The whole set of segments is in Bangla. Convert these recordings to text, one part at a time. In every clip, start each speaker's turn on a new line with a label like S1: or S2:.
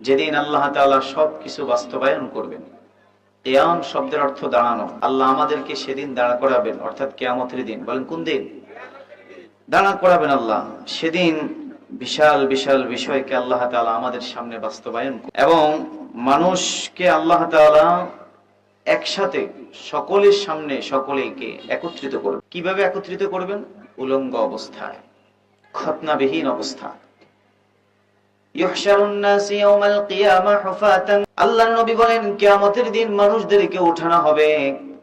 S1: যেদিন আল্লাহ তাআলা সবকিছু বাস্তবায়ন করবেন। কিয়াম শব্দের অর্থ দাঁড়ানো। আল্লাহ আমাদেরকে সেদিন দাঁড়া করাবেন, অর্থাৎ কিয়ামতের দিন। বলেন কোন দিন? দাঁড়া করাবেন আল্লাহ। সেদিন বিশাল বিশাল বিষয়কে আল্লাহ তাআলা আমাদের সামনে বাস্তবায়ন এবং মানুষকে আল্লাহ তাআলা একসাথে সকলের সামনে সকলেকে একত্রিত করবেন। কিভাবে একত্রিত করবেন? উলঙ্গ অবস্থায়, খতনাবিহীন অবস্থায়। ইহশারুন নাস ইয়াউমাল কিয়ামা হুফাতান, আল্লাহর নবী বলেন কিয়ামতের দিন মানুষদেরকে উঠানো হবে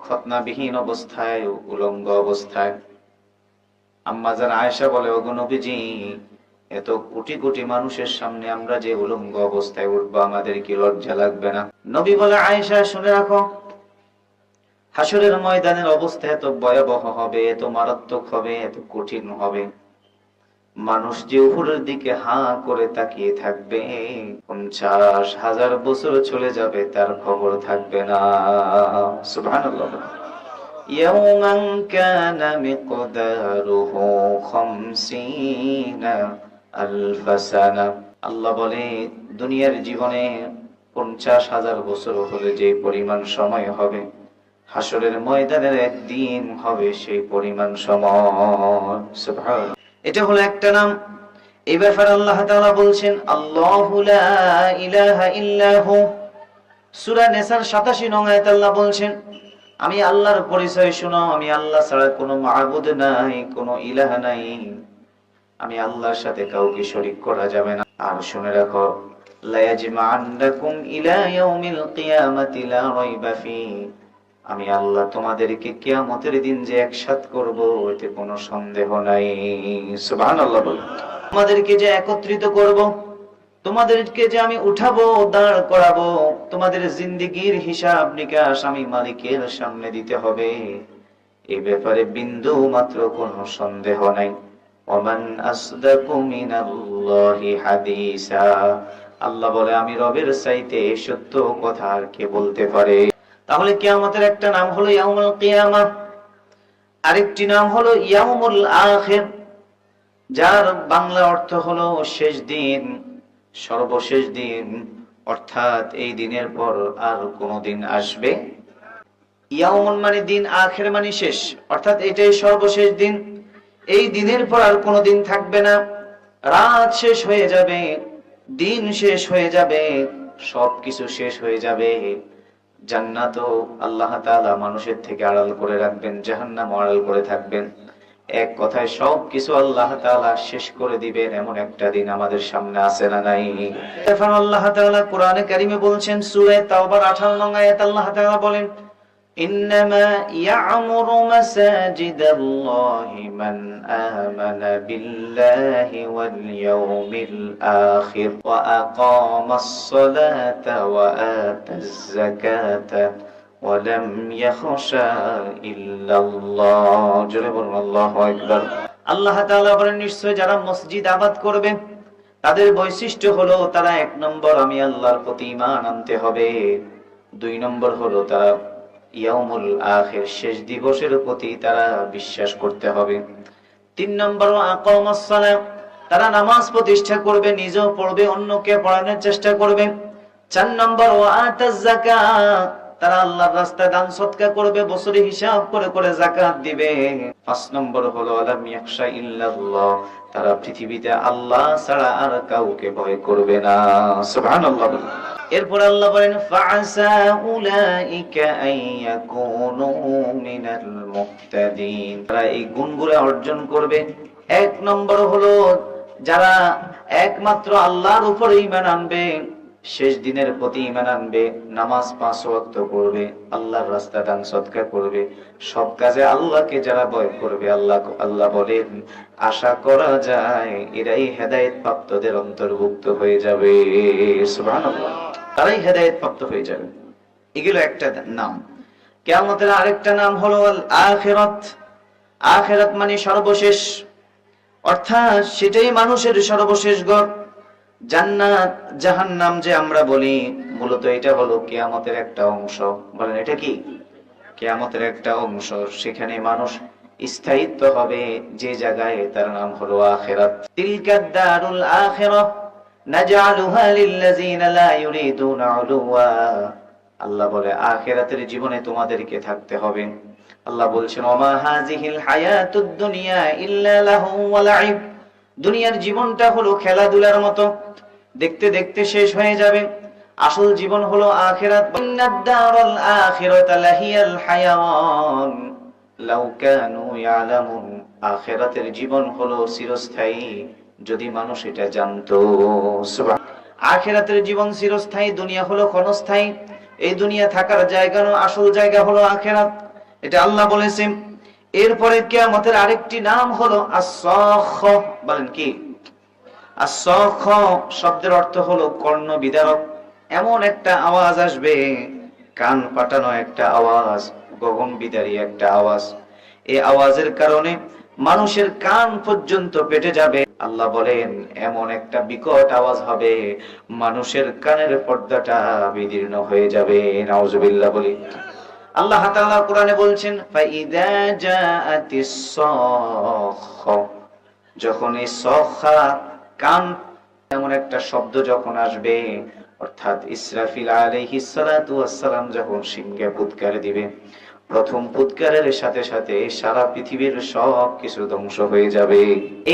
S1: খতনাবিহীন অবস্থায়, উলঙ্গ অবস্থায়। আম্মা জান আয়েশা বলে, ওগো নবীজি, এত কোটি কোটি মানুষের সামনে আমরা যে উলঙ্গ অবস্থায় উঠবো, আমাদের কি লজ্জা লাগবে না? নবী বলে, আয়েশা শুনে রাখো, হাসরের ময়দানের অবস্থা এত ভয়াবহ হবে, এত মারাত্মক হবে, এত কঠিন হবে, মানুষ যে উপরের দিকে হা করে তাকিয়ে থাকবে, 50,000 বছর চলে যাবে, তার খবর থাকবে না। সুবহানাল্লাহ। ইয়াওমান কানা মিকদারুহু 50,000 সানা। আল্লাহ বলে, দুনিয়ার জীবনে 50,000 বছর হলে যে পরিমাণ সময় হবে, হাসরের ময়দানের একদিন হবে সেই পরিমাণ সময়। সুবহানাল্লাহ। এটা হলো একটা নাম। এই ব্যাপারে আল্লাহ তাআলা বলছেন, আল্লাহু লা ইলাহা ইল্লাহু। সূরা নিসার 87 নং আয়াতে আল্লাহ বলছেন, আমি আল্লাহর পরিচয় শোনো, আমি আল্লাহ ছাড়া কোনো মাবুদ নাই, কোনো ইলাহ নাই, আমি আল্লাহর সাথে কাউকে শরীক করা যাবে না। আর শুনে রাখো, লা ইয়াজমা'আন্নাকুম ইলা ইয়াউমিল কিয়ামাতি লা রাইবা ফি, আমি আল্লাহ তোমাদেরকে কিয়ামতের দিন যে একসাথ করব, এতে কোনো সন্দেহ নাই। সুবহানাল্লাহ। বল, তোমাদেরকে যে একত্রিত করব, তোমাদেরকে যে আমি উঠাবো, দাঁড় করাবো, তোমাদের জিন্দেগীর হিসাব নিকাশ আমি মালিকের সামনে দিতে হবে, এই ব্যাপারে বিন্দু মাত্র কোনো সন্দেহ নাই। ওমান আসদাকু মিনাল্লাহি হাদিসা, আল্লাহ বলে, আমি রবের চাইতে সত্য কথা আর কে বলতে পারে? তাহলে কিয়ামতের একটা নাম হলো ইয়াউমুল কিয়ামা, আরেকটি নাম হলো ইয়াউমুল আখির, যার বাংলা অর্থ হলো শেষ দিন, সর্বশেষ দিন। অর্থাৎ এই দিনের পর আর কোন দিন আসবে। ইয়াউমুন মানে দিন, আখির মানে শেষ, অর্থাৎ এটাই সর্বশেষ দিন। এই দিনের পর আর কোনো দিন থাকবে না। রাত শেষ হয়ে যাবে, দিন শেষ হয়ে যাবে, সবকিছু শেষ হয়ে যাবে। জান্নাতও আল্লাহ তাআলা মানুষের থেকে আড়াল করে রাখবেন, জাহান্নাম আড়াল করে থাকবেন। এক কথায় সবকিছু আল্লাহ তাআলা শেষ করে দিবেন, এমন একটা দিন আমাদের সামনে আছে না নাই? এখন আল্লাহ তাআলা কোরআনে কারিমে বলছেন, সূরা তাওবার 58 নং আয়াত আল্লাহ তাআলা বলেন, ইন্নামা ইয়া'মুরু মাসাজিদাল্লাহি মান আমানা বিল্লাহি ওয়াল ইয়াউমিল আখির ওয়া আকামাস সালাতা ওয়া আতাজ যাকাতা ওয়ালাম ইয়াখশা ইল্লাল্লাহ। জোরে বলুন আল্লাহু আকবার। আল্লাহ তাআলা বলেন, নিশ্চয় যারা মসজিদ আবাদ করবে, তাদের বৈশিষ্ট্য হলো তারা 1 নম্বর আমি আল্লাহর প্রতি ঈমান আনতে হবে, 2 নম্বর হলো তারা ইয়াউমুল আখির শেষ দিবসের প্রতি তারা বিশ্বাস করতে হবে, 3 নম্বর আকামাস সালাত, তারা নামাজ প্রতিষ্ঠা করবে, নিজেও পড়বে, অন্যকে পড়ানোর চেষ্টা করবে, 4 নম্বর ওয়া আতাজ যাকাত, তারা আল্লাহর রাস্তায় দান সদকা করবে, বছরে হিসাব করে করে যাকাত দিবে, 5 নম্বর হলো আলাম ইয়াখশা ইল্লাল্লাহ, তারা পৃথিবীতে আল্লাহ ছাড়া আর কাউকে ভয় করবে না। সুবহানাল্লাহ। এরপর আল্লাহ বলেন, ফাআসা উলাইকা আইয়াকুনু মিনাল মুহতাদিন, তারা এই গুণগুলো অর্জন করবে। 1 নম্বর হলো যারা একমাত্র আল্লাহর উপর ঈমান আনবে, শেষ দিনের প্রতি ঈমান আনবে, নামাজ 5 ওয়াক্ত পড়বে, আল্লাহর রাস্তায় দান সদকা করবে, সব কাজে আল্লাহকে যারা ভয় করবে, আল্লাহ বলেন আশা করা যায় এরাই হেদায়েত প্রাপ্তদের অন্তর্ভুক্ত হয়ে যাবে। সুবহানাল্লাহ। তারাই হেদায়েত প্রাপ্ত হয়ে যাবে। এগুলো একটা নাম। কিয়ামতের আরেকটা নাম হলো আল আখিরাত। আখিরাত মানে সর্বশেষ, অর্থাৎ সেটাই মানুষের সর্বশেষ ঘর। জান্নাত জাহান্নাম যে আমরা বলি, মূলত এটা হলো কিয়ামতের একটা অংশ। বলেন এটা কি? কিয়ামতের একটা অংশ। সেখানে মানুষ স্থায়িত্ব হবে যে জায়গায়, তার নাম হলো আখিরাত। তিলকা দারুল আখিরাহ, নাজআলুহা লিল্লাযিনা লা ইউরিদুনা উলুওয়া। আল্লাহ বলে আখিরাতের জীবনে তোমাদেরকে থাকতে হবে। আল্লাহ বলছেন ওমা হাযিহিল হায়াতুদ দুনিয়া ইল্লা লাহু ওয়া লাইব। দুনিয়ার জীবনটা হলো খেলাধুলার মতো, দেখতে দেখতে শেষ হয়ে যাবে। আসল জীবন হলো আখিরাত। ইন্নাদ দারাল আখিরাতা লাহিয়াল হায়াওয়ান লাউ কানু ইয়ালামুন। আখিরাতের জীবন হলো চিরস্থায়ী, যদি মানুষ এটা জানতো। সুবহান। আখিরাতের জীবন চিরস্থায়ী, দুনিয়া হলো ক্ষণস্থায়ী। এই দুনিয়া থাকার জায়গা নয়, আসল জায়গা হলো আখিরাত। এটা আল্লাহ বলেছেন। এরপরে কিয়ামতের আরেকটি নাম হলো আস-সাখ। বলেন কি? আস-সাখ শব্দের অর্থ হলো কর্ণ বিদারক। এমন একটা আওয়াজ আসবে, কান পাটানো একটা আওয়াজ, গগন বিদারী একটা আওয়াজ। এই আওয়াজের কারণে মানুষের কান পর্যন্ত পেটে যাবে। আল্লাহ বলেন এমন একটা বিকট আওয়াজ হবে, মানুষের কানের পর্দাটা বিদীর্ণ হয়ে যাবে। নাউজুবিল্লাহ বলি। আল্লাহ তাআলা কোরআনে বলছেন ফাইদা জাআতিস সাখ। যখন এই সাখা কান এমন একটা শব্দ যখন আসবে, অর্থাৎ ইসরাফিল আলাইহিস সালাতু ওয়াস সালাম যখন সিংহে ফুৎকার দিবে, প্রথম ফুৎকারের সাথে সাথে সারা পৃথিবীর সব কিছু ধ্বংস হয়ে যাবে।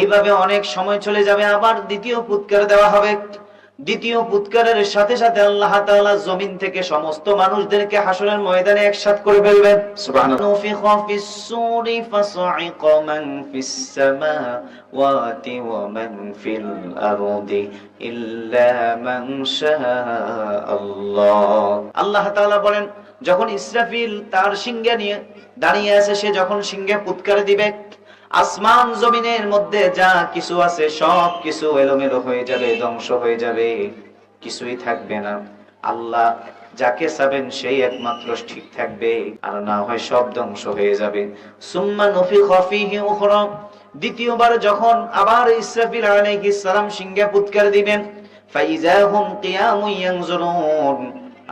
S1: এইভাবে অনেক সময় চলে যাবে, আবার দ্বিতীয় ফুৎকার দেওয়া হবে। দ্বিতীয় ফুৎকারের সাথে সাথে আল্লাহ তাআলা জমিন থেকে সমস্ত মানুষদেরকে হাসরের ময়দানে একসাথ করে ফেলবেন। সুবহানাল্লাহ। নুফিখা ফিস সূরি ফাসঈকা মান ফিস সামাওয়াতি ওয়া মান ফিল আরদি ইল্লা মান শাআল্লাহ। আল্লাহ তাআলা বলেন যখন ইসরাফিল তার সিংহে নিয়ে দাঁড়িয়ে আছে, সে যখন সিংহে ফুৎকার দিবে, আসমান জমিনের মধ্যে যা কিছু আছে সব কিছু এলোমেলো হয়ে যাবে, ধ্বংস হয়ে যাবে, কিছুই থাকবে না। আল্লাহ যাকে চাবেন সেই একমাত্র ঠিক থাকবে, আর না হয় সব ধ্বংস হয়ে যাবে। সুম্মা নুফিখা ফীহি উখরা। দ্বিতীয়বার যখন আবার ইসরাফিল আলাইহিস সালাম সিংহে ফুৎকার দিবেন, ফাইযা হুম কিয়ামুন ইয়ানজুরুন।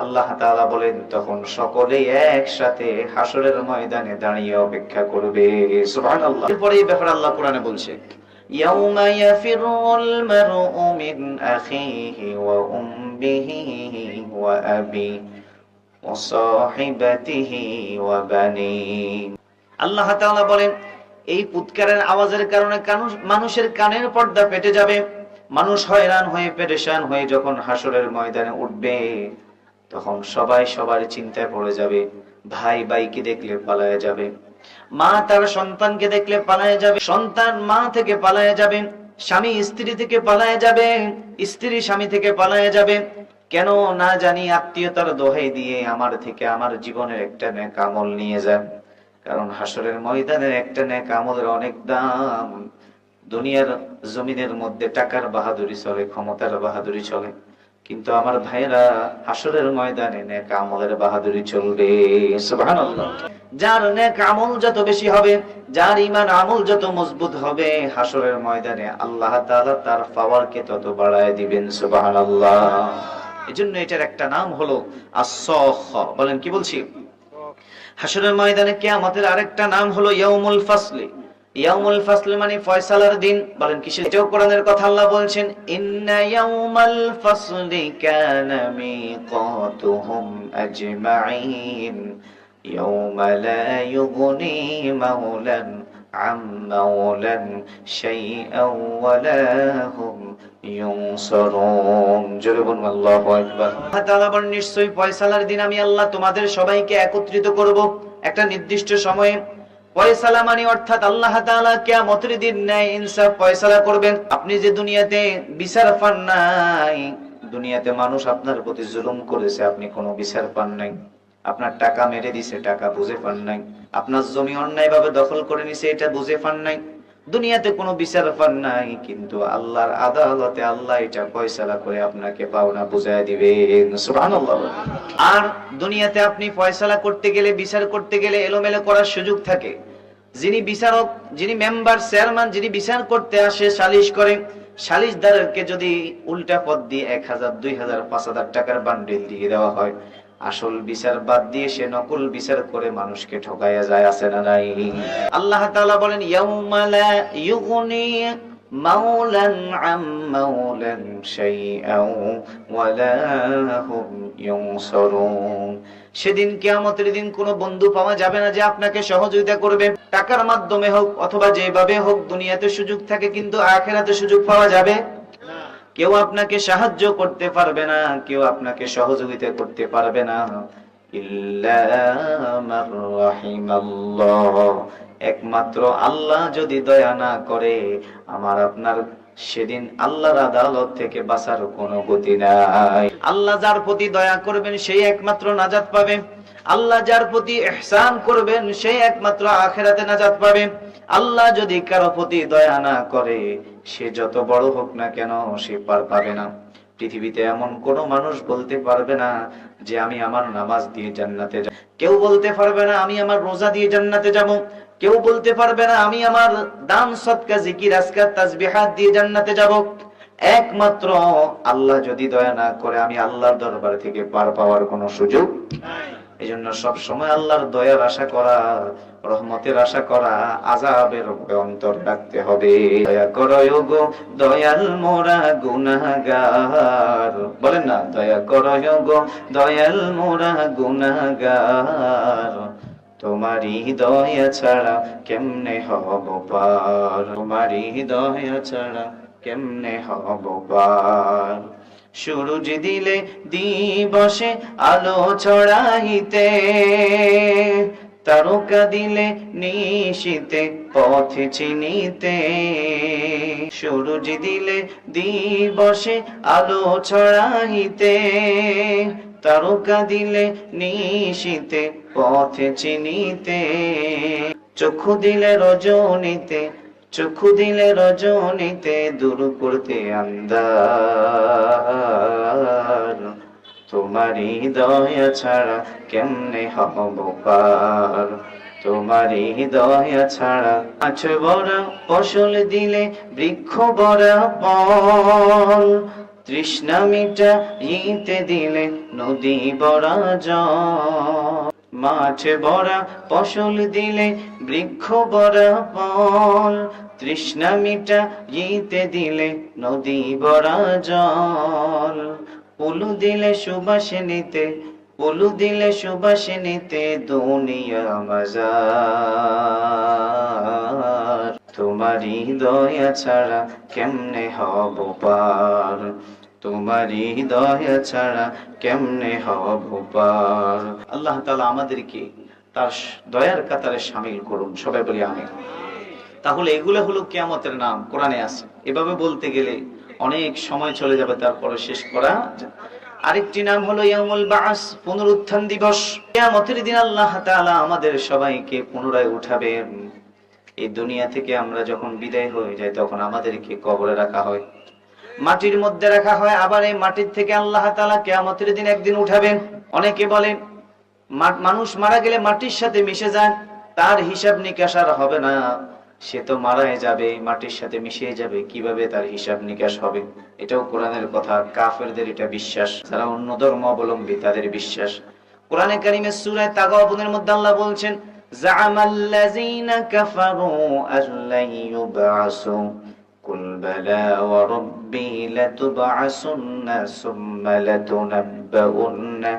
S1: আল্লাহ তাআলা বলেন তখন সকলেই একসাথে হাসরের ময়দানে দাঁড়িয়ে অপেক্ষা করবে। সুবহানাল্লাহ। এরপরে এই ব্যাপারে আল্লাহ কোরআনে বলছে ইয়াউমা ইয়াফিরুল মারউ মিন আখিহি ওয়া উম্মিহি ওয়া আবি ওয়া সাহিবাতিহি ওয়া বানি। আল্লাহ তাআলা বলেন এই ফুৎকারের আওয়াজের কারণে মানুষের কানের পর্দা ফেটে যাবে। মানুষ হয়রান হয়ে পেরেশান হয়ে যখন হাসরের ময়দানে উঠবে, তখন সবাই সবার চিন্তায় পড়ে যাবে। ভাই ভাইকে দেখলে পালায়ে যাবে, মা তার সন্তানকে দেখলে পালায়ে যাবে, সন্তান মা থেকে পালায়ে যাবে, স্বামী স্ত্রী থেকে পালায়ে যাবে, স্ত্রী স্বামী থেকে পালায়ে যাবে। কেন না জানি আত্মীয়তার দোহাই দিয়ে আমার থেকে আমার জীবনের একটা নেক আমল নিয়ে যান। কারণ হাসরের ময়দানের একটা নেক আমলের অনেক দাম। দুনিয়ার জমিনের মধ্যে টাকার বাহাদুরি চলে, ক্ষমতার বাহাদুরি চলে, কিন্তু আমার ভাইরা হাসরের ময়দানে নেক আমলের বাহাদুরি চলবে। সুবহানাল্লাহ। যার নেক আমল যত বেশি হবে, যার ঈমান আমল যত মজবুত হবে, হাসরের ময়দানে আল্লাহ তাআলা তার পাওয়ারকে তত বাড়ায় দিবেন। সুবহানাল্লাহ। এজন্য এটার একটা নাম হলো আস-সাখ। বলেন কি বলছি? হাসরের ময়দানে কিয়ামতের আরেকটা নাম হলো ইয়াউমুল ফাসলি। ইয়াউমুল ফাসল মানে ফয়সালার দিন। বলেন কিসের? এটাও কোরআনের কথা। আল্লাহ বলছেন ইন্না ইয়াউমাল ফাসলি কানা মিকাতুহুম আজমাইন ইয়াউমা লা ইউগনি মাওলান আম মাওলান শাইআন ওয়া লা হুম ইউনসারুন। জোরে বলুন আল্লাহু আকবার। আল্লাহ তাআলা বলেন নিশ্চয়ই ফয়সালার দিন আমি আল্লাহ তোমাদের সবাইকে একত্রিত করব একটা নির্দিষ্ট সময়ে। ফয়সালা মানে অর্থাৎ আল্লাহ তাআলা কিয়ামতের দিন ন্যায় ইনসাফ ফয়সালা করবেন। আপনি যে দুনিয়াতে বিচার পান নাই, দুনিয়াতে মানুষ আপনার প্রতি জুলুম করেছে, আপনি কোনো বিচার পান নাই। আপনার টাকা মেরে দিছে, টাকা বুঝে পান নাই। আপনার জমি অন্যায়ভাবে দখল করে নিছে, এটা বুঝে পান নাই। দুনিয়াতে কোনো বিচার পান নাই, কিন্তু আল্লাহর আদালতে আল্লাহ এটা ফয়সালা করে আপনাকে পাওনা বুঝায় দিবেন। সুবহানাল্লাহ। আর দুনিয়াতে আপনি ফয়সালা করতে গেলে, বিচার করতে গেলে এলোমেলো করার সুযোগ থাকে। যিনি বিচারক, যিনি মেম্বার, চেয়ারম্যান, যিনি বিচার করতে আসে, সালিশ করে, সালিশদারকে যদি উল্টা পথ দিয়ে 1000, 2000, 5000 টাকার বান্ডিল দিয়ে দেওয়া হয়, আসল বিচার বাদ দিয়ে সে নকল বিচার করে মানুষকে ঠকাইয়া যায়, আছে না নাই? আল্লাহ তাআলা বলেন ইয়াউমা লা ইউগনি মাওলান আম মাওলান শাইআও ওয়ালা হুম ইউনসারুন। সেদিন কিয়ামতের দিন কোনো বন্ধু পাওয়া যাবে না যে আপনাকে সহযোগিতা করবে, টাকার মাধ্যমে হোক অথবা যেভাবে হোক। দুনিয়াতে সুযোগ থাকে কিন্তু আখিরাতে সুযোগ পাওয়া যাবে না। কেউ আপনাকে সাহায্য করতে পারবে না, কেউ আপনাকে সহযোগিতা করতে পারবে না, ইল্লা মান রাহিমাল্লাহ, একমাত্র আল্লাহ যদি দয়া না করে। আমার আপনার সেদিন আল্লাহর আদালত থেকে বাঁচার কোনো গতি নাই। আল্লাহ যার প্রতি দয়া করবেন সেই একমাত্র নাজাত পাবে, আল্লাহ যার প্রতি ইহসান করবেন সেই একমাত্র আখিরাতে নাজাত পাবে। আল্লাহ যদি কারো প্রতি দয়া না করে, সে যত বড় হোক না কেন সে পার পাবে না। পৃথিবীতে এমন কোন মানুষ বলতে পারবে না যে আমি আমার নামাজ দিয়ে জান্নাতে যাব, কেউ বলতে পারবে না আমি আমার রোজা দিয়ে জান্নাতে যাব, কেউ বলতে পারবে না আমি আমার দান সদকা জিকির আজকার তাসবিহাত দিয়ে জান্নাতে যাব। একমাত্র আল্লাহ যদি দয়া না করে, আমি আল্লাহর দরবার থেকে পার পাওয়ার কোনো সুযোগ নাই। এজন্য সব সময় আল্লাহর দয়ার আশা করা, রহমতের আশা করা, আযাবের ভয় অন্তর রাখতে হবে। দয়া করো গো দয়াল মোরা গুনাহগার, বলেন না দয়া করো গো দয়াল মোরা গুনাহগার, তোমারই দয়া ছাড়া কেমনে হব পার, তোমারই দয়া ছাড়া কেমনে হব পার। সূরজ দিলে দিবসে আলো ছড়াইতে, তারকা দিলে নিশিতে পথ চিনিতে। সূরজ দিলে দিবসে আলো ছড়াইতে, তারকা দিলে নিশিতে পথ চিনিতে। চক্ষু দিলে রজনীতে, চক্ষু দিলে রজনীতে দূর করতে আন্ধার, তোমারই দয়া ছাড়া কেমনে হব পার, তোমারই দয়া ছাড়া। গাছ ভরা ফসল দিলে বৃক্ষ ভরা ফল, তৃষ্ণা মিটাইতে দিলে নদী ভরা জল। মাছ ভরা ফসল দিলে বৃক্ষ ভরা ফল, তৃষ্ণা মিটাইতে দিলে নদী ভরা জল। ফুল দিলে সুবাসিনীতে, ফুল দিলে সুবাসিনীতে দুনিয়া মাজার, তোমারই দয়া ছাড়া কেমনে হব পার, তোমারই দয়া ছাড়া কেমনে হব পার। আল্লাহ তাআলা আমাদেরকে তার দয়ার কাতারে শামিল করুন, সবাই বলি আমিন। তাহলে এগুলো হলো কিয়ামতের নাম, কোরআনে আছে। এভাবে বলতে গেলে অনেক সময় চলে যাবে, তারপরে শেষ করা। আরেকটি নাম হলো ইয়াউমুল বা'স, পুনরুত্থান দিবস। কিয়ামতের দিন আল্লাহ তাআলা আমাদের সবাইকে পুনরায় উঠাবেন। এই দুনিয়া থেকে আমরা যখন বিদায় হয়ে যাই, তখন আমাদেরকে কবরে রাখা হয়, মাটির মধ্যে রাখা হয়। আবার এই মাটির থেকে আল্লাহ তাআলা কিয়ামতের দিন একদিন উঠাবেন। অনেকে বলে মানুষ মারা গেলে মাটির সাথে মিশে যায়, তার হিসাব নিকাশ আর হবে না, সে তো মারাই যাবে, মাটির সাথে মিশে যাবে, কিভাবে তার হিসাব নিকাশ হবে? এটাও কোরআনের কথা। কাফেরদের এটা বিশ্বাস, যারা অন্য ধর্ম অবলম্বী তাদের বিশ্বাস। কোরআনে কারীমের সূরা তাগাবুনের মধ্যে আল্লাহ বলছেন, জাআমাল্লাযীনা কাফারু আল্লান ইউবআসু কুল বালা ওয়া রাব্বি লাতুবআসুন্না সুম্মা লাতুনাব্বাউন্না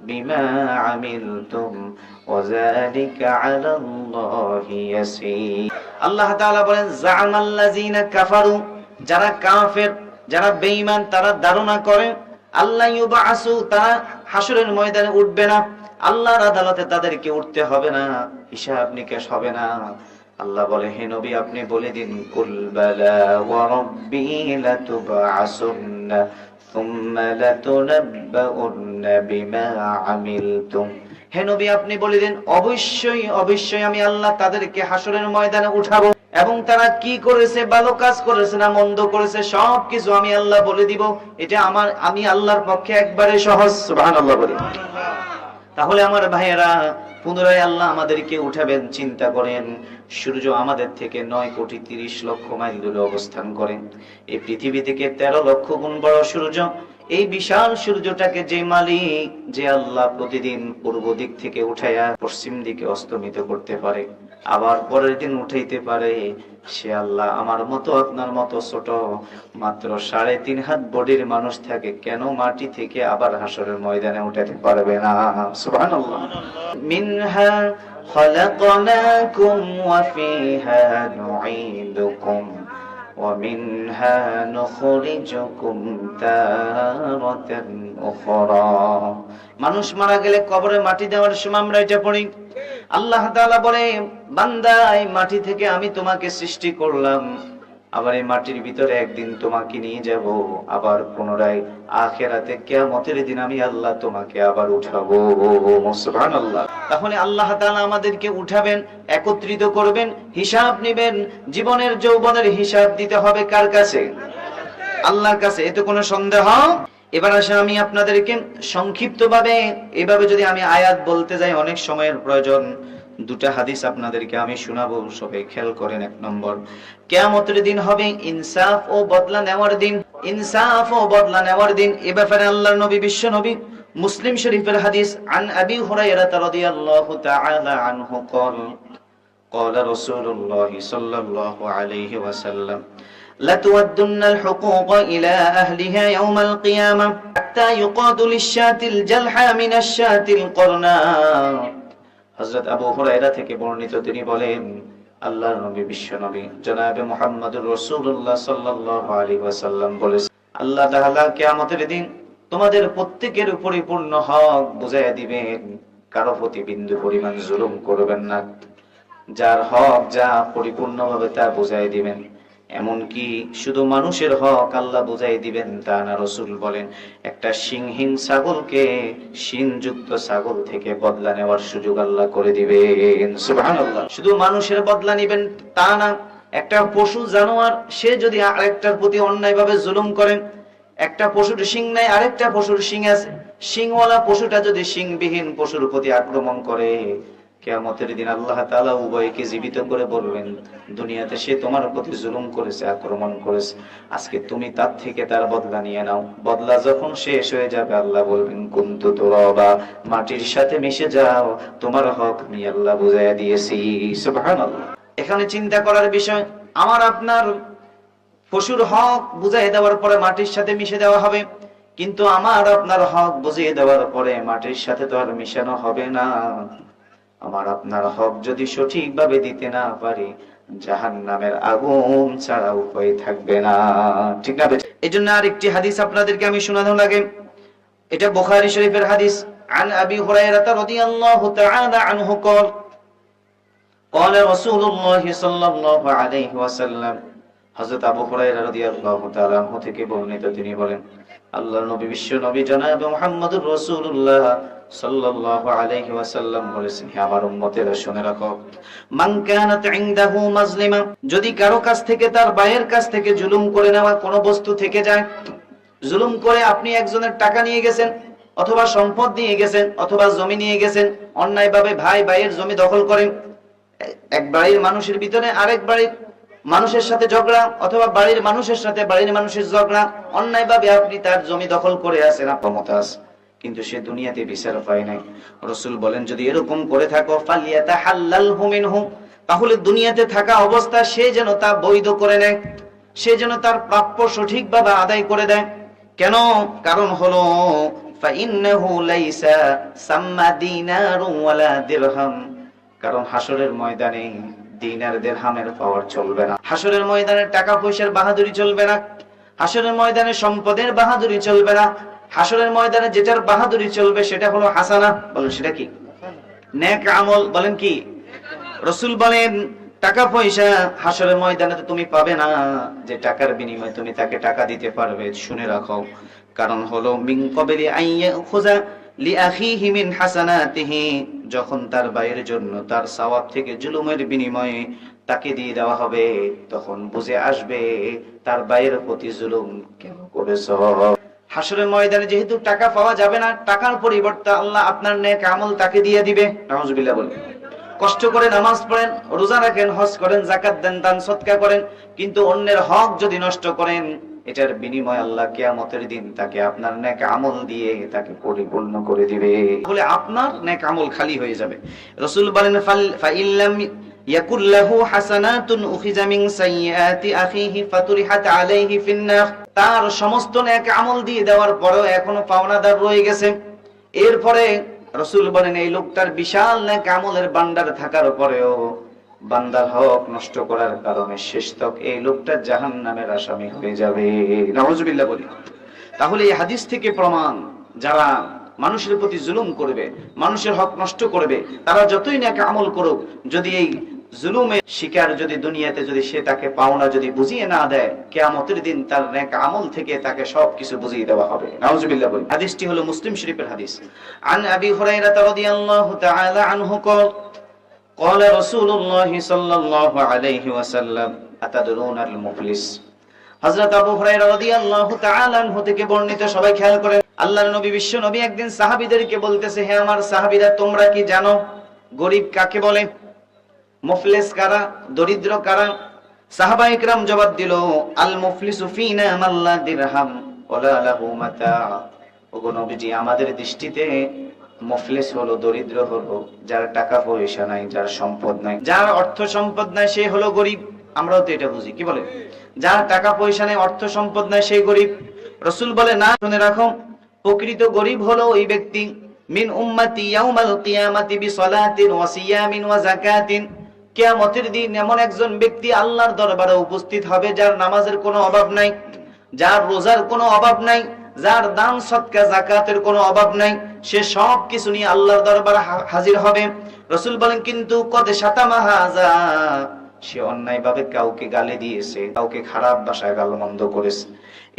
S1: বিমা আমিলতুম ওয়া যালিকা আলাল্লাহি ইয়াসীর। আল্লাহ তাআলা বলেন, জাআমাল্লাযীনা কাফারু, যারা কাফের, যারা বেঈমান, তারা ধারণা করে আল্লাহ ইউবআসু, তারা হাসরের ময়দানে উঠবে না, আল্লাহর আদালতে তাদেরকে উঠতে হবে না, হিসাব নিকাশ হবে না। আল্লাহ বলে, হে নবী আপনি বলে দিন, কুল বালা ওয়া রাব্বি লাতুবআসুন্না সুম্মা লাতুনাব্বাউন্না বিমা আমিলতুম। হে নবী আপনি বলে দিন, অবশ্যই অবশ্যই আমি আল্লাহ তাদেরকে হাসরের ময়দানে উঠাবো, এবং তারা কি করেছে, ভালো কাজ করেছে না মন্দ করেছে, সবকিছু আমি আল্লাহ বলে দিব। এটা আমি আল্লাহর পক্ষে একবারে সহজ। সুবহানাল্লাহ বলি। তাহলে আমার ভাইয়েরা, পুনরায় আল্লাহ আমাদেরকে উঠাবেন। চিন্তা করেন, সূর্য আমাদের থেকে 9,30,00,000 মাইল দূরে অবস্থান করে। এই পৃথিবী থেকে 13 লক্ষ গুণ বড় সূর্য। এই বিশাল সূর্যটাকে যে মালিক, যে আল্লাহ প্রতিদিন পূর্ব দিক থেকে উঠায়া পশ্চিম দিকে অস্তমিত করতে পারে, আবার পরের দিন উঠাইতে পারে, সে আল্লাহ আমার মতো আপনার মতো ছোট মাত্র 3.5 হাত বডির মানুষ থাকে, কেন মাটি থেকে আবার হাসরের ময়দানে উঠাতে পারবে না? সুবহানাল্লাহ। মিনহা খলাকনাকুম ওয়া ফিহা নুঈদুকুম ওয়া মিনহা নুখরিজুকুম তারাতান উখরা। মানুষ মারা গেলে কবরে মাটি দেওয়ার সময় আমরা এটা পড়ি, আল্লাহ তাআলা বলে, বান্দা এই মাটি থেকে আমি তোমাকে সৃষ্টি করলাম, আবার এই মাটির ভিতরে একদিন তোমাকে নিয়ে যাব, আবার পুনরায় আখিরাতে কিয়ামতের দিন আমি আল্লাহ তোমাকে আবার উঠাবো। সুবহানাল্লাহ। তাহলে আল্লাহ তাআলা আমাদেরকে উঠাবেন, একত্রিত করবেন, হিসাব নেবেন। জীবনের যৌবনের হিসাব দিতে হবে কার কাছে? আল্লাহর কাছে, এতে কোনো সন্দেহ। এবার আসে আমি আপনাদেরকে সংক্ষিপ্তভাবে এভাবে যদি আমি আয়াত বলতে যাই অনেক সময়ের প্রয়োজন, দুটা হাদিস আপনাদেরকে আমি শোনাবো, সবাই খেয়াল করেন। 1 নম্বর, কিয়ামতের দিন হবে ইনসাফ ও বদলা নেওয়ার দিন। ইনসাফ ও বদলা নেওয়ার দিন, এ ব্যাপারে আল্লাহর নবী, বিশ্ব নবী, মুসলিম শরীফের হাদিস, আন আবি হুরায়রা রাদিয়াল্লাহু তাআলা আনহু قال قال رسول الله صلى الله عليه وسلم لتودن الحقوق إلى أهلها يوم القيامة حتى يقاد للشاة الجلحى من الشاة القرناء। হযরত আবু হুরায়রা থেকে বর্ণিত, তিনি বলেন, আল্লাহর নবী, বিশ্ব নবী জনাবে মুহাম্মদুর রাসূলুল্লাহ সাল্লাল্লাহু আলাইহি ওয়াসাল্লাম বলেছেন, আল্লাহ তাআলা কিয়ামতের দিন তোমাদের প্রত্যেকের পরিপূর্ণ হক বুঝাইয়া দিবেন, কারো প্রতি বিন্দু পরিমাণ জুলুম করবেন না, যার হক যা পরিপূর্ণভাবে তা বুঝাই দিবেন। এমনকি শুধু মানুষের হক আল্লাহ বুঝাই দিবেন তা না, রাসূল বলেন, একটা সিংহীন ছাগলকে শিংযুক্ত ছাগল থেকে বদলা নেওয়ার সুযোগ আল্লাহ করে দিবেন। সুবহানাল্লাহ। শুধু মানুষের বদলা নেবেন তা না, একটা পশু জানোয়ার সে যদি আরেকটার প্রতি অন্যায়ভাবে জুলুম করে, একটা পশুর শিং নাই, আরেকটা পশুর শিং আছে, শিংওয়ালা পশুটা যদি শিংবিহীন পশুর প্রতি আক্রমণ করে, কিয়ামতের দিন আল্লাহ তাআলা উভয়কে জীবিত করে বলবেন, দুনিয়াতে সে তোমার প্রতি জুলুম করেছে, আক্রমণ করেছে, আজকে তুমি তার থেকে তার বদলা নিয়ে নাও। বদলা যখন শেষ হয়ে যাবে, আল্লাহ বলবেন, কুনতু তুরাবা, মাটির সাথে মিশে যাও, তোমার হক আমি আল্লাহ বুঝাইয়া দিয়েছি। সুবহানাল্লাহ। এখানে চিন্তা করার বিষয়, আমার আপনার পশুর হক বুঝাই দেওয়ার পরে মাটির সাথে মিশে দেওয়া হবে, কিন্তু আমার আপনার হক বুঝিয়ে দেওয়ার পরে মাটির সাথে তো আর মিশানো হবে না। আমার আপনার হক যদি সঠিকভাবে দিতে না পারি, জাহান্নামের আগুন ছাড়া উপায় থাকবে না, ঠিক না? এজন্য আরেকটি হাদিস আপনাদেরকে আমি শোনানো লাগে, এটা বুখারী শরীফের হাদিস, আন আবি হুরায়রা রাদিয়াল্লাহু তাআলা আনহু قال قال رسول الله صلى الله عليه وسلم। হযরত আবু হুরায়রা রাদিয়াল্লাহু তাআলা আনহু থেকে বর্ণিত, তিনি বলেন, আল্লাহর নবী, বিশ্ব নবী জনাব মুহাম্মদুর রাসূলুল্লাহ সাল্লাল্লাহু আলাইহি ওয়াসাল্লাম বলেছেন, হে আমার উম্মতেরা শুনে রাখো, মান কানাত ইনদাহু মাজলিমা, যদি কারো কাছ থেকে, তার ভাইয়ের কাছ থেকে জুলুম করে নেওয়া কোনো বস্তু থেকে যায়, জুলুম করে আপনি একজনের টাকা নিয়ে গেছেন, অথবা সম্পদ নিয়ে গেছেন, অথবা জমি নিয়ে গেছেন, অন্যায়ভাবে ভাই ভাইয়ের জমি দখল করেন, এক বাড়ির মানুষের ভিতরে আরেক বাড়ির মানুষের সাথে ঝগড়া, অথবা বাড়ির মানুষের সাথে বাড়ির মানুষের ঝগড়া, অন্যায়ভাবে আপনি তার জমি দখল করে আছেন, ক্ষমতা আছে, কিন্তু সে দুনিয়াতে বিচার পায় নাই। রাসূল বলেন, যদি এরকম করে থাকো, ফালিয়াতাহাল্লালহু মিনহু, তাহলে দুনিয়াতে থাকা অবস্থা সে যেন তা বৈধ করে নেয়, সে যেন তার প্রাপ্য সঠিকভাবে আদায় করে দেয়। কেন? কারণ হলো, ফাইন্নাহু লাইসা সাম্মা দিনারু ওয়ালা দিরহাম, কারণ হাসরের ময়দানে দিনার দিরহামের পাওয়ার চলবে না, হাসরের ময়দানে টাকা পয়সার বাহাদুরি চলবে না, হাসরের ময়দানে সম্পদের বাহাদুরি চলবে না, হাসরের ময়দানে যেটার বাহাদুরি চলবে সেটা হলো হাসানা। বলেন সেটা কি? নেক আমল। বলেন কি? রাসূল বলেন, টাকা পয়সা হাসরের ময়দানে তো তুমি পাবে না, যে টাকার বিনিময়ে তুমি তাকে টাকা দিতে পারবে। শুনে রাখো, কারণ হলো মিন ক্বাবলি আইয়াখুযা লিআখিহি মিন হাসানাতিহি, যখন তার ভাইয়ের জন্য তার সওয়াব থেকে জুলুমের বিনিময়ে তাকে দিয়ে দেওয়া হবে, তখন বুঝে আসবে তার ভাইয়ের প্রতি জুলুম কেন করেছো। হাসরের ময়দানে যেহেতু টাকা পাওয়া যাবে না, টাকার পরিবর্তে আল্লাহ আপনার নেক আমল তাকে দিয়ে দিবে। নাউজুবিল্লাহ বলেন। কষ্ট করে নামাজ পড়েন, রোজা রাখেন, হজ করেন, যাকাত দেন, দান সদকা করেন, কিন্তু অন্যের হক যদি নষ্ট করেন, এটার বিনিময় আল্লাহ কিয়ামতের দিন তাকে আপনার নেক আমল দিয়ে তাকে পরিপূর্ণ করে দিবে। বলে আপনার নেক আমল খালি হয়ে যাবে। রাসূল বলেন, ইয়াকুল্লাহু হাসানাতুন উখিজা মিন সাইয়্যাতি আখিহি ফাতুরিহাত আলাইহি ফিন্নার। তার সমস্ত নেক আমল দিয়ে দেওয়ার পরেও এখনো পাওনাদার রয়ে গেছে। এরপরে রাসূল বলেন এই লোকটার বিশাল নেক আমলের ভান্ডার থাকার পরেও বান্দার হক নষ্ট করার কারণে শেষ তক এই লোকটা জাহান্নামের আসামি হয়ে যাবে। নাউজুবিল্লাহ বলি। তাহলে এই হাদিস থেকে প্রমাণ, যারা মানুষের প্রতি জুলুম করবে, মানুষের হক নষ্ট করবে, তারা যতই নেক আমল করুক, যদি এই জুলুমের শিকার যদি দুনিয়াতে যদি সে তাকে পাওনা যদি বুঝিয়ে না দেয়, কিয়ামতের দিন তার নেক আমল থেকে তাকে সবকিছু বুঝিয়ে দেওয়া হবে। নাউজুবিল্লাহ বলি। হাদিসটি হলো মুসলিম শরীফের হাদিস। আন আবি হুরায়রা রাদিয়াল্লাহু তাআলা আনহু قال رسول الله صلى الله عليه وسلم أتدرون المفلس। হযরত আবু হুরায়রা রাদিয়াল্লাহু তাআলা আনহু থেকে বর্ণিত, সবাই খেয়াল করেন। আল্লাহর নবী বিশ্ব নবী একদিন সাহাবীদেরকে বলতেছে, হে আমার সাহাবীরা, তোমরা কি জানো গরীব কাকে বলে? মুফলিস কারা? দরিদ্র কারা? সাহাবায়ে কেরাম জবাব দিল, আল মুফলিসু ফিনা মাল্লা দিরহাম ওয়ালা লাহু মাতা। ওগো নবীজি, আমাদের দৃষ্টিতে মুফলিস হলো, দরিদ্র হলো যার টাকা পয়সা নাই, যার সম্পদ নাই, যার অর্থ সম্পদ নাই, সে হলো গরীব। আমরাও তো এটা বুঝি, কি বলে? যার টাকা পয়সা নাই, অর্থ সম্পদ নাই, সেই গরীব। রাসূল বলে, না, শুনে রাখো, প্রকৃত গরীব হলো ওই ব্যক্তি মিন উম্মতি ইয়াউমাল কিয়ামাতি বিসালাতিন ওয়া সিয়ামিন ওয়া যাকাতিন। কিয়ামতের দিন এমন একজন ব্যক্তি আল্লাহর দরবারে উপস্থিত হবে যার নামাজের কোনো অভাব নাই, যার রোজার কোনো অভাব নাই, যার দান সদকা যাকাতের কোনো অভাব নাই, সে সব কিছু নিয়ে আল্লাহর দরবারে হাজির হবে। রাসূল বলেন, কিন্তু কদ শাতামা হাযা, সে অন্যায়ভাবে কাউকে গালি দিয়েছে, কাউকে খারাপ ভাষায় গালমন্দ করেছে।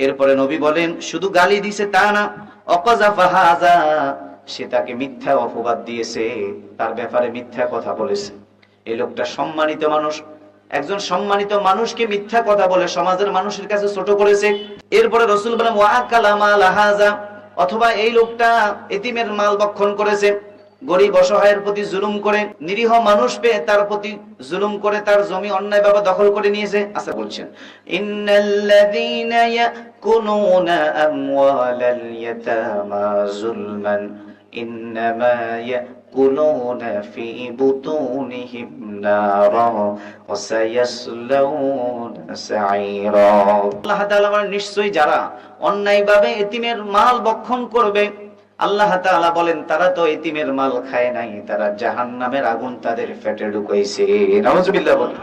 S1: এরপরে নবী বলেন, শুধু গালি দিয়েছে তা না, অকাযাফা হাযা, সে তাকে মিথ্যা অপবাদ দিয়েছে, তার ব্যাপারে মিথ্যা কথা বলেছে। এই লোকটা সম্মানিত মানুষ, একজন সম্মানিত মানুষকে মিথ্যা কথা বলে সমাজের মানুষের কাছে ছোট করেছে। এরপরে রাসূল বলেন, ওয়া আকালা মাল হাযা, অথবা এই লোকটা এতিমের মাল ভক্ষণ করেছে, গরীব অসহায়ের প্রতি জুলুম করে, নিরীহ মানুষ পেয়ে তার প্রতি জুলুম করে, তার জমি অন্যায়ভাবে দখল করে নিয়েছে। আচ্ছা, বলছেন, ইন্নাল্লাযীনা ইয়াকুলুনা আমওয়ালাল ইয়াতামা যুলমান ইন্নামা ইয়াকুলুনা ফি বুতুনিহিম নারা ওয়া সায়াসলাউনা সাঈরা। আল্লাহ তাআলা বলেন, নিশ্চয়ই যারা অন্যায়ভাবে এতিমের মাল ভক্ষণ করবে, আল্লাহ তাআলা বলেন, তারা তো এতিমের মাল খায় নাই, তারা জাহান্নামের আগুন তাদের পেটে ঢুকাইছে। নাউজুবিল্লাহ বলেন।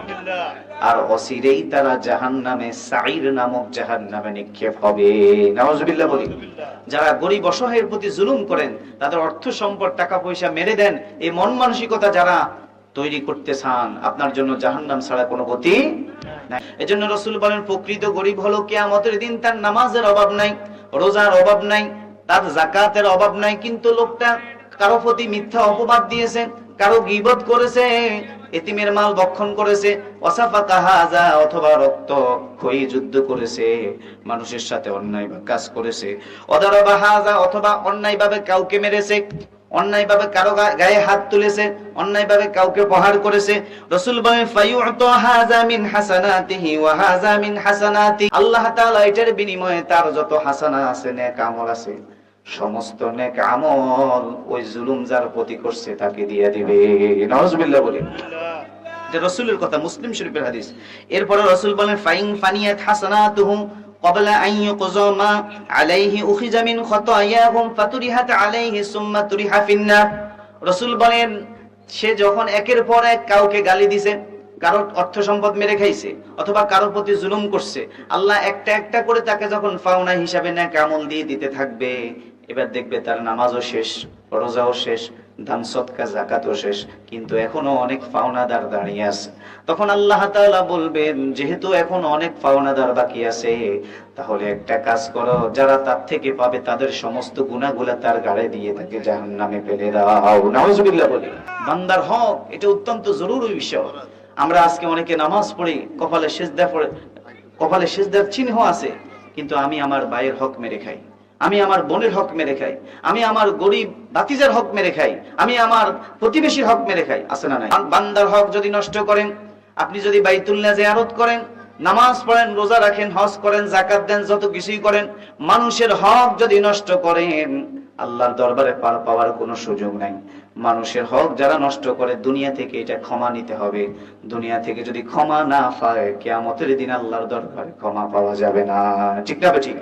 S1: আর অচিরেই তারা জাহান্নামে সাঈর নামক জাহান্নামে নিক্ষেপ হবে। নাউজুবিল্লাহ বলি। যারা গরীব অসহায়ের প্রতি জুলুম করেন, তাদের অর্থ সম্পদ টাকা পয়সা মেরে দেন, এই মন মানসিকতা যারা তৈরি করতে চান, আপনার জন্য জাহান্নাম ছাড়া কোনো গতি নাই। এজন্য রাসূল বলেন, প্রকৃত গরীব হলো কিয়ামতের দিন তার নামাজের অভাব নাই, রোজার অভাব নাই, তার যাকাতের অভাব নাই, কিন্তু লোকটা কারো প্রতি মিথ্যা অপবাদ দিয়েছে, কারো গীবত করেছে, এতিমের মাল ভক্ষণ করেছে, ওয়াসাফাকা হাযা, অথবা রক্ত খই যুদ্ধ করেছে, মানুষের সাথে অন্যায় কাজ করেছে, ওয়াদারাবা হাযা, অথবা অন্যায়ভাবে কাউকে মেরেছে, অন্যায়ভাবে কারো গায়ে হাত তুলেছে, অন্যায়ভাবে কাউকে প্রহার করেছে। রাসূল বলেন, ফায়ু'তা হাযা মিন হাসানাতিহি ওয়া হাযা মিন হাসানাতি, আল্লাহ তাআলা এটার বিনিময়ে তার যত হাসানা আছে, নেক আমল আছে, সমস্ত নেক আমল ওই জুলুম যার প্রতি করছে তাকে দিয়ে দিবে। নাউজুবিল্লাহ বলেন। এটা রাসূলের কথা, মুসলিম শরীফের হাদিস। এরপরে রাসূল বলেন, ফাইন ফানিয়াত হাসানাতুহুম ক্বাবলা আন ইউকযা মা আলাইহি উখিযা মিন খাতায়াহুম ফাতুরিহাত আলাইহি সুম্মা তুরিহা ফিন্নার। রাসূল বলেন, সে যখন একের পর এক কাউকে গালি দিছে, কারো অর্থ সম্পদ মেরে খাইছে, অথবা কারো প্রতি জুলুম করছে, আল্লাহ একটা একটা করে তাকে যখন পাওনা হিসাবে নেক আমল দিয়ে দিতে থাকবে, এবার দেখবে তার নামাজও শেষ, রোজাও শেষ, দান সদকা যাকাতও শেষ, কিন্তু এখনো অনেক পাওনাদার দাঁড়িয়ে আছে। তখন আল্লাহ তাআলা বলবেন, যেহেতু এখন অনেক পাওনাদার বাকি আছে, তাহলে একটা কাজ করো, যারা তার থেকে পাবে তাদের সমস্ত গুনাহগুলো তার ঘাড়ে দিয়ে তাকে জাহান্নামে ফেলে দাও। নাউজুবিল্লাহ বলি। বান্দার হক এটা অত্যন্ত জরুরি বিষয়। আমরা আজকে অনেকে নামাজ পড়ি, কপালে সিজদা পড়ে, কপালে সিজদার চিহ্ন আছে, কিন্তু আমি আমার ভাইয়ের হক মেরে খাই, আমি আমার বোনের হক মেরে খাই, আমি আমার গরিব ভাতিজার হক মেরে খাই, আমি আমার প্রতিবেশীর হক মেরে খাই। আছে না নাই? বান্দার হক যদি নষ্ট করেন, আপনি যদি বাইতুল্লাহ জিয়ারত করেন, নামাজ পড়েন, রোজা রাখেন, হজ করেন, যাকাত দেন, যত কিছুই করেন, মানুষের হক যদি নষ্ট করেন, আল্লাহর দরবারে পার পাওয়ার কোনো সুযোগ নাই। মানুষের হক যারা নষ্ট করে দুনিয়া থেকে এটা ক্ষমা নিতে হবে। দুনিয়া থেকে যদি ক্ষমা না পায়, কিয়ামতের দিন আল্লাহর দরবারে ক্ষমা পাওয়া যাবে না। ঠিক না ঠিক?